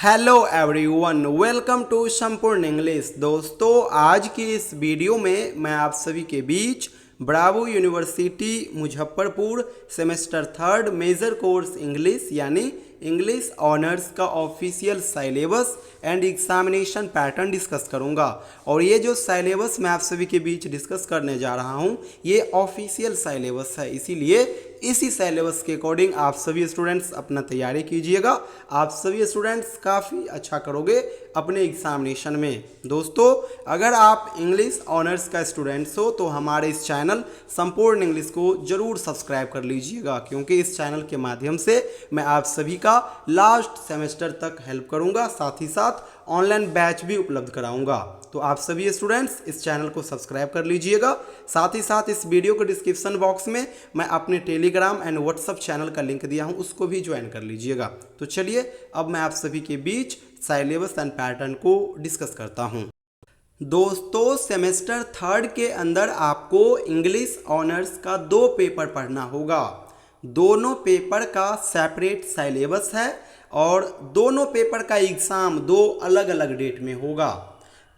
Hello everyone, welcome to संपूर्ण English. दोस्तों, आज की इस वीडियो में मैं आप सभी के बीच BRABU university Muzaffarpur semester third major course English यानी इंग्लिश ऑनर्स का official syllabus and examination pattern discuss करूंगा। और ये जो सिलेबस मैं आप सभी के बीच डिस्कस करने जा रहा हूं, ये ऑफिशियल सिलेबस है, इसीलिए इसी सिलेबस के अकॉर्डिंग आप सभी स्टूडेंट्स अपना तैयारी कीजिएगा। आप सभी स्टूडेंट्स काफ़ी अच्छा करोगे अपने एग्जामिनेशन में। दोस्तों, अगर आप इंग्लिश ऑनर्स का स्टूडेंट्स हो तो हमारे इस चैनल संपूर्ण इंग्लिश को जरूर सब्सक्राइब कर लीजिएगा, क्योंकि इस चैनल के माध्यम से मैं आप सभी का लास्ट सेमेस्टर तक हेल्प करूंगा, साथ ही साथ ऑनलाइन बैच भी उपलब्ध कराऊंगा। तो आप सभी स्टूडेंट्स इस चैनल को सब्सक्राइब कर लीजिएगा। साथ ही साथ इस वीडियो के डिस्क्रिप्शन बॉक्स में मैं अपने टेलीग्राम एंड व्हाट्सएप चैनल का लिंक दिया हूं, उसको भी ज्वाइन कर लीजिएगा। तो चलिए अब मैं आप सभी के बीच सिलेबस एंड पैटर्न को डिस्कस करता हूं। दोस्तों, सेमेस्टर थर्ड के अंदर आपको इंग्लिश ऑनर्स का 2 पेपर पढ़ना होगा। दोनों पेपर का सेपरेट सिलेबस है और दोनों पेपर का एग्ज़ाम 2 अलग अलग डेट में होगा।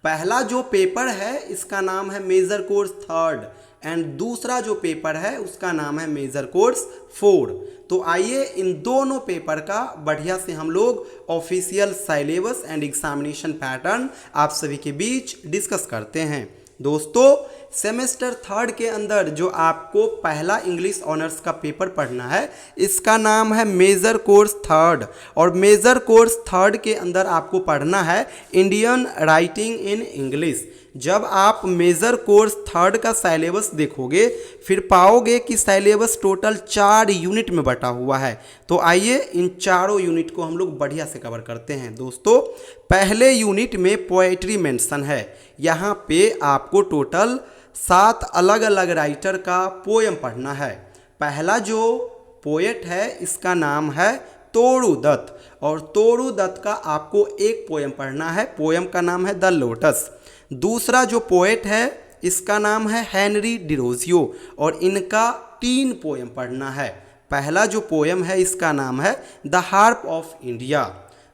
पहला जो पेपर है इसका नाम है मेजर कोर्स थर्ड एंड दूसरा जो पेपर है उसका नाम है मेजर कोर्स 4। तो आइए इन दोनों पेपर का बढ़िया से हम लोग official syllabus and examination pattern आप सभी के बीच डिस्कस करते हैं। दोस्तों, सेमेस्टर थर्ड के अंदर जो आपको पहला इंग्लिश ऑनर्स का पेपर पढ़ना है इसका नाम है मेजर कोर्स थर्ड, और मेजर कोर्स थर्ड के अंदर आपको पढ़ना है इंडियन राइटिंग इन इंग्लिश। जब आप मेजर कोर्स थर्ड का सिलेबस देखोगे फिर पाओगे कि सिलेबस टोटल 4 यूनिट में बटा हुआ है। तो आइए इन चारों यूनिट को हम लोग बढ़िया से कवर करते हैं। दोस्तों, पहले यूनिट में पोएट्री मेंशन है। यहाँ पे आपको टोटल 7 अलग अलग राइटर का पोएम पढ़ना है। पहला जो पोएट है इसका नाम है तोड़ू दत्त, और तोड़ू दत्त का आपको एक पोएम पढ़ना है। पोएम का नाम है द लोटस। दूसरा जो पोएट है इसका नाम है हेनरी डिरोजियो, और इनका 3 पोएम पढ़ना है। पहला जो पोएम है इसका नाम है द हार्प ऑफ इंडिया।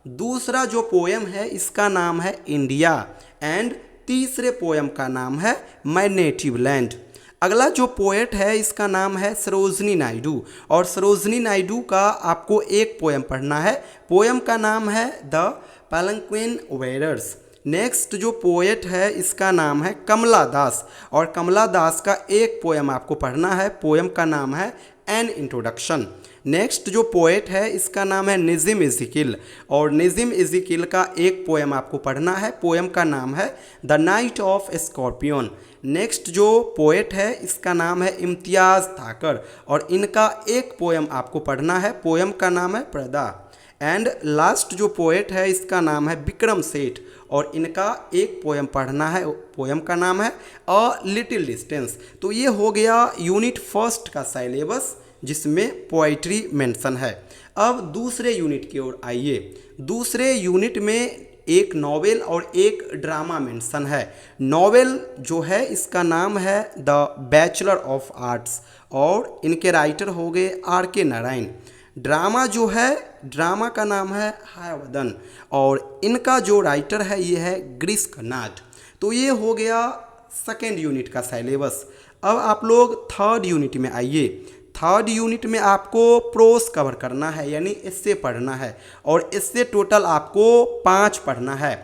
दूसरा जो पोएम है इसका नाम है इंडिया, एंड तीसरे पोएम का नाम है माय नेटिव लैंड। अगला जो पोएट है इसका नाम है सरोजनी नायडू, और सरोजनी नायडू का आपको एक पोएम पढ़ना है। पोएम का नाम है द पैलंक्विन वेयरर्स। नेक्स्ट जो पोएट है इसका नाम है कमला दास, और कमला दास का एक पोएम आपको पढ़ना है। पोएम का नाम है एन इंट्रोडक्शन। नेक्स्ट जो पोएट है इसका नाम है निज़िम इज़िकिल, और निज़िम इज़िकिल का एक पोएम आपको पढ़ना है। पोएम का नाम है the night of scorpion. Next जो पोएट है इसका नाम है इम्तियाज़ थाकर, और इनका एक पोएम आपको पढ़ना है। पोएम का नाम है प्रदा। एंड लास्ट जो पोएट है इसका नाम है विक्रम सेठ, और इनका एक पोएम पढ़ना है। पोएम का नाम है अ लिटिल डिस्टेंस। तो ये हो गया यूनिट फर्स्ट का सिलेबस जिसमें पोइट्री मेंशन है। अब दूसरे यूनिट की ओर आइए। दूसरे यूनिट में एक नॉवेल और एक ड्रामा मेंशन है। नॉवेल जो है इसका नाम है द बैचलर ऑफ आर्ट्स, और इनके राइटर हो गए R.K. नारायण। ड्रामा जो है, ड्रामा का नाम है हायवदन, और इनका जो राइटर है ये है ग्रीस कर्नाड। तो ये हो गया सेकेंड यूनिट का सिलेबस। अब आप लोग थर्ड यूनिट में आइए। थर्ड यूनिट में आपको प्रोस कवर करना है, यानी एस्से पढ़ना है, और एस्से टोटल आपको 5 पढ़ना है।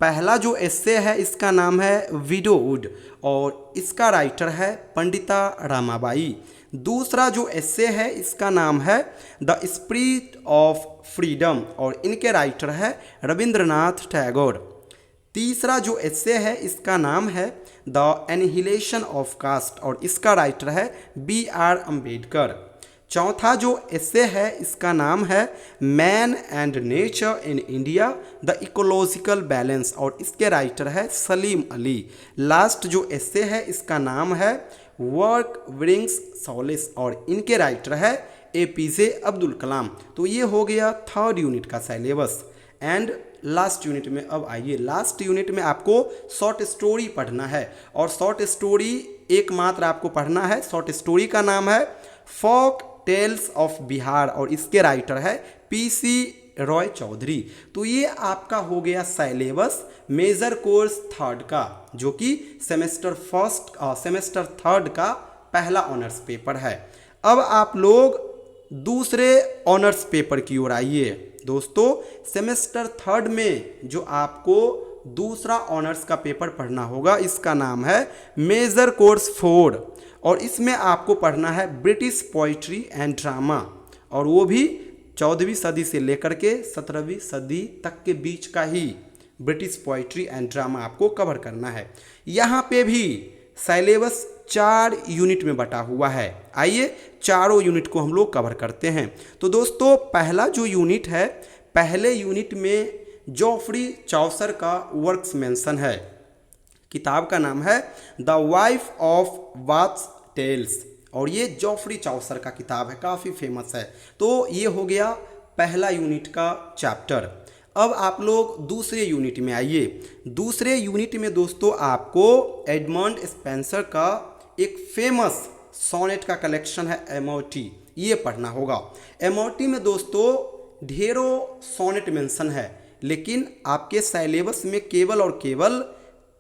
पहला जो एस्से है इसका नाम है विडोवुड, और इसका राइटर है पंडिता रामाबाई। दूसरा जो एस्से है इसका नाम है द स्पिरिट ऑफ फ्रीडम, और इनके राइटर है रविंद्रनाथ टैगोर। तीसरा जो एस्से है इसका नाम है द एनिहिलेशन ऑफ कास्ट, और इसका राइटर है B.R. अम्बेडकर। चौथा जो एस्से है इसका नाम है man and nature in India the ecological balance, और इसके राइटर है सलीम अली। लास्ट जो एस्से है इसका नाम है वर्क ब्रिंग्स सॉलिस, और इनके राइटर है APJ अब्दुल कलाम। तो ये हो गया थर्ड यूनिट का सिलेबस। एंड लास्ट यूनिट में अब आइए। लास्ट यूनिट में आपको शॉर्ट स्टोरी पढ़ना है, और शॉर्ट स्टोरी एकमात्र आपको पढ़ना है। शॉर्ट स्टोरी का नाम है फोक टेल्स ऑफ बिहार, और इसके राइटर है PC रॉय चौधरी। तो ये आपका हो गया सिलेबस मेजर कोर्स थर्ड का, जो कि सेमेस्टर थर्ड का पहला ऑनर्स पेपर है। अब आप लोग दूसरे ऑनर्स पेपर की ओर आइए। दोस्तों, सेमेस्टर थर्ड में जो आपको दूसरा ऑनर्स का पेपर पढ़ना होगा, इसका नाम है मेजर कोर्स 4 और इसमें आपको पढ़ना है ब्रिटिश पोइट्री एंड ड्रामा, और वो भी 14वीं सदी से लेकर के 17वीं सदी तक के बीच का ही ब्रिटिश पोइट्री एंड ड्रामा आपको कवर करना है। यहाँ पे भी सिलेबस 4 यूनिट में बटा हुआ है। आइए चारों यूनिट को हम लोग कवर करते हैं। तो दोस्तों, पहला जो यूनिट है, पहले यूनिट में जॉफ्री चौसर का वर्क्स मेंशन है। किताब का नाम है the wife of Bath's tales, और ये जॉफ्री चौसर का किताब है, काफ़ी फेमस है। तो ये हो गया पहला यूनिट का चैप्टर। अब आप लोग दूसरे यूनिट में आइए। दूसरे यूनिट में दोस्तों आपको एडमंड स्पेंसर का एक फेमस सोनेट का कलेक्शन है एमओटी, ये पढ़ना होगा। एमओटी में दोस्तों ढेरों सोनेट मेंशन है, लेकिन आपके सिलेबस में केवल और केवल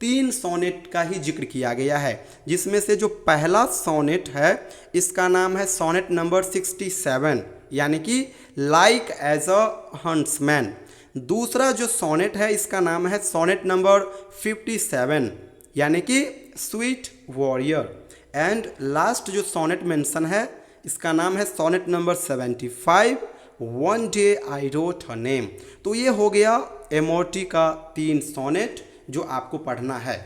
3 सोनेट का ही जिक्र किया गया है, जिसमें से जो पहला सोनेट है इसका नाम है सोनेट नंबर 67, यानी कि लाइक एज अ हंट्समैन। दूसरा जो सोनेट है इसका नाम है सोनेट नंबर 57, यानी कि स्वीट वॉरियर। एंड लास्ट जो सोनेट मेंशन है इसका नाम है sonnet number 75, one day I wrote her name. तो ये हो गया एमओटी का 3 सोनेट जो आपको पढ़ना है।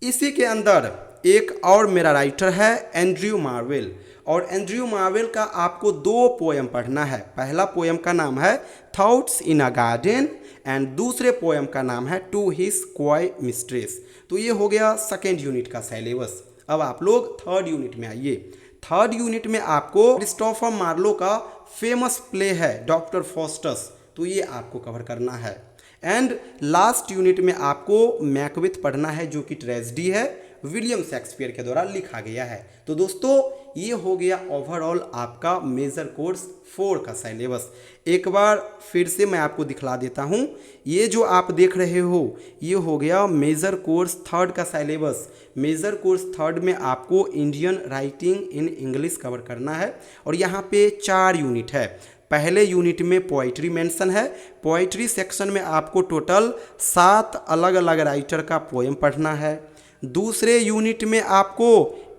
इसी के अंदर एक और मेरा राइटर है एंड्रयू मार्वेल, और एंड्रयू मार्वेल का आपको 2 पोएम पढ़ना है। पहला पोएम का नाम है thoughts in a garden and दूसरे पोएम का नाम है टू हिज क्वाई मिस्ट्रेस। तो ये हो गया सेकेंड यूनिट का सिलेबस। अब आप लोग थर्ड यूनिट में आइए। थर्ड यूनिट में आपको क्रिस्टोफर मार्लो का फेमस प्ले है डॉक्टर फॉस्टस, तो ये आपको कवर करना है। एंड लास्ट यूनिट में आपको मैकबेथ पढ़ना है, जो कि ट्रेजेडी है, विलियम शेक्सपियर के द्वारा लिखा गया है। तो दोस्तों, ये हो गया ओवरऑल आपका मेजर कोर्स 4 का सिलेबस। एक बार फिर से मैं आपको दिखला देता हूँ। ये जो आप देख रहे हो ये हो गया मेजर कोर्स 3 का सिलेबस। मेजर कोर्स 3 में आपको Indian writing in English cover करना है, और यहाँ पे 4 यूनिट है। पहले यूनिट में पोइट्री मेंशन है। पोइट्री सेक्शन में आपको टोटल 7 अलग अलग राइटर का पोएम पढ़ना है। दूसरे यूनिट में आपको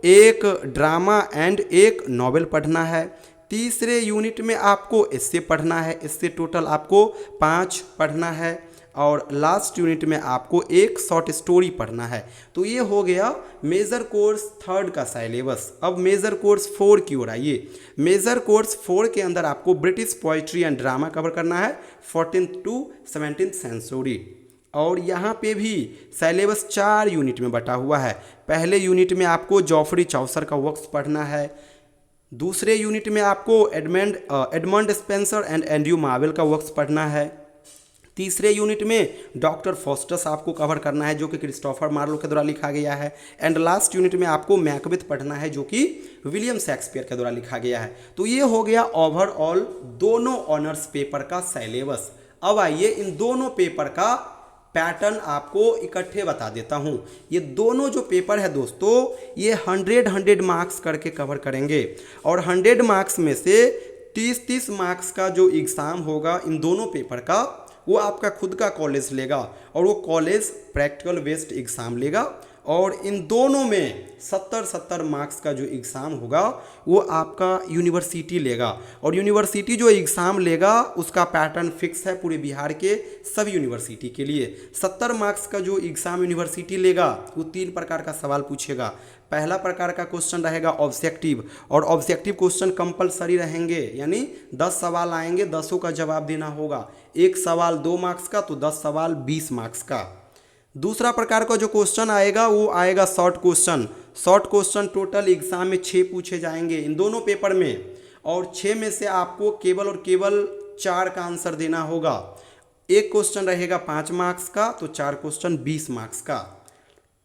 एक ड्रामा एंड एक नॉवेल पढ़ना है। तीसरे यूनिट में आपको एस्से पढ़ना है, इससे टोटल आपको 5 पढ़ना है। और लास्ट यूनिट में आपको एक शॉर्ट स्टोरी पढ़ना है। तो ये हो गया मेजर कोर्स 3 का सिलेबस। अब मेजर कोर्स 4 की ओर आइए। मेजर कोर्स 4 के अंदर आपको British poetry and drama cover करना है 14th to 17th सेंचुरी, और यहाँ पे भी सिलेबस 4 यूनिट में बटा हुआ है। पहले यूनिट में आपको जॉफ्री चौसर का वर्क्स पढ़ना है। दूसरे यूनिट में आपको Edmund Spenser and Andrew marvel का वर्क्स पढ़ना है। तीसरे यूनिट में डॉक्टर फॉस्टस आपको कवर करना है, जो कि क्रिस्टोफर मार्लो के द्वारा लिखा गया है। एंड लास्ट यूनिट में आपको मैकबेथ पढ़ना है, जो कि विलियम शेक्सपियर के द्वारा लिखा गया है। तो ये हो गया ओवरऑल दोनों ऑनर्स पेपर का सिलेबस। अब आइए इन दोनों पेपर का पैटर्न आपको इकट्ठे बता देता हूँ। ये दोनों जो पेपर है दोस्तों, ये 100 मार्क्स करके कवर करेंगे, और 100 मार्क्स में से 30 मार्क्स का जो एग्ज़ाम होगा इन दोनों पेपर का, वो आपका खुद का कॉलेज लेगा, और वो कॉलेज प्रैक्टिकल बेस्ड एग्ज़ाम लेगा। और इन दोनों में 70 मार्क्स का जो एग्ज़ाम होगा वो आपका यूनिवर्सिटी लेगा, और यूनिवर्सिटी जो एग्ज़ाम लेगा उसका पैटर्न फिक्स है पूरे बिहार के सभी यूनिवर्सिटी के लिए। 70 मार्क्स का जो एग्ज़ाम यूनिवर्सिटी लेगा वो 3 प्रकार का सवाल पूछेगा। पहला प्रकार का क्वेश्चन रहेगा ऑब्जेक्टिव, और ऑब्जेक्टिव क्वेश्चन कंपलसरी रहेंगे, यानी 10 सवाल आएंगे, 10 का जवाब देना होगा। एक सवाल 2 मार्क्स का, तो 10 सवाल 20 मार्क्स का। दूसरा प्रकार का जो क्वेश्चन आएगा वो आएगा short question. Short question total exam में 6 पूछे जाएंगे इन दोनों पेपर में, और 6 में से आपको केवल और केवल 4 का आंसर देना होगा। एक क्वेश्चन रहेगा 5 मार्क्स का, तो 4 क्वेश्चन 20 मार्क्स का।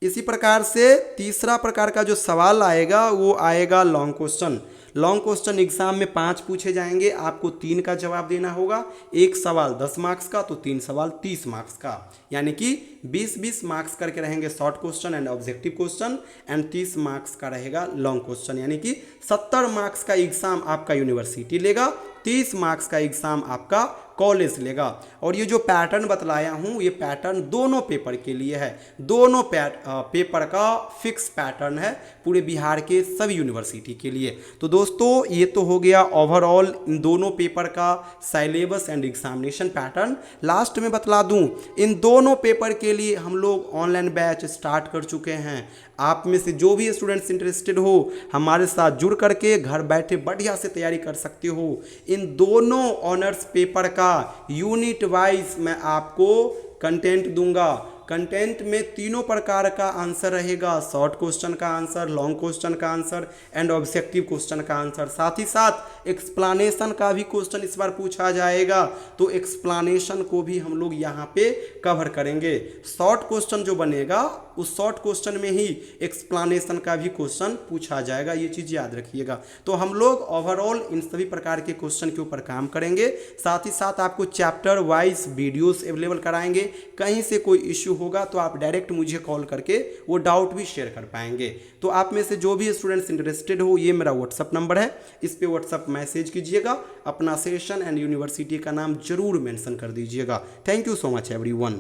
इसी प्रकार से तीसरा प्रकार का जो सवाल आएगा वो आएगा long question. Long question exam में 5 पूछे जाएंगे, आपको 3 का जवाब देना होगा। एक सवाल 10 मार्क्स का तो 3 सवाल 30 मार्क्स का, यानी कि 20-20 मार्क्स करके रहेंगे short question and objective question and 30 marks का रहेगा लॉन्ग क्वेश्चन, यानी कि 70 मार्क्स का एग्जाम आपका यूनिवर्सिटी लेगा, 30 मार्क्स का एग्जाम आपका कॉलेज लेगा। और ये जो पैटर्न बतलाया हूँ ये पैटर्न दोनों पेपर के लिए है, दोनों पेपर का फिक्स पैटर्न है पूरे बिहार के सभी यूनिवर्सिटी के लिए। तो दोस्तों ये तो हो गया ओवरऑल इन दोनों पेपर का syllabus and examination pattern. Last में बतला दूं इन दोनों पेपर के लिए हम लोग ऑनलाइन बैच स्टार्ट कर चुके हैं। आप में से जो भी स्टूडेंट्स इंटरेस्टेड हो हमारे साथ जुड़ करके घर बैठे बढ़िया से तैयारी कर सकते हो। इन दोनों ऑनर्स पेपर का यूनिट वाइज मैं आपको कंटेंट दूंगा। कंटेंट में तीनों प्रकार का आंसर रहेगा, शॉर्ट क्वेश्चन का आंसर, लॉन्ग क्वेश्चन का आंसर एंड ऑब्जेक्टिव क्वेश्चन का आंसर। साथ ही साथ एक्सप्लानेशन का भी क्वेश्चन इस बार पूछा जाएगा, तो एक्सप्लानेशन को भी हम लोग यहाँ पे कवर करेंगे। शॉर्ट क्वेश्चन जो बनेगा उस शॉर्ट क्वेश्चन में ही एक्सप्लानेशन का भी क्वेश्चन पूछा जाएगा, ये चीज़ याद रखिएगा। तो हम लोग ओवरऑल इन सभी प्रकार के क्वेश्चन के ऊपर काम करेंगे। साथ ही साथ आपको चैप्टर वाइज वीडियोस अवेलेबल कराएंगे। कहीं से कोई इश्यू होगा तो आप डायरेक्ट मुझे कॉल करके वो डाउट भी शेयर कर पाएंगे। तो आप में से जो भी स्टूडेंट्स इंटरेस्टेड हो ये मेरा व्हाट्सअप नंबर है, इस पे व्हाट्सअप मैसेज कीजिएगा, अपना सेशन एंड यूनिवर्सिटी का नाम जरूर मेंशन कर दीजिएगा। Thank you so much everyone.